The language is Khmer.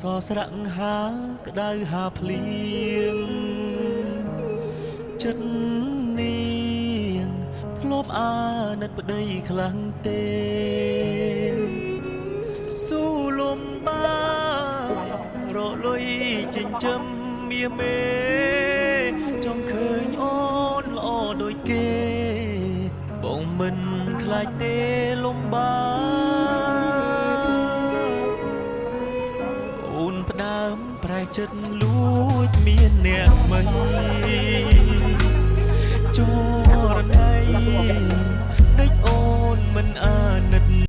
សស្រៈហាក្តៅហាភ្លៀងចិត្តនាងធ្លាប់អាណិតប្តីខ្លាំងទេស៊ូលំបារលុយចិញ្ចឹមមាសមេចង់ឃើញអូនល្អដូចគេបងមិនខ្លាចទេលំបាអូនផ្ដើមប្រែចិត្តលួចមានអ្នកថ្មី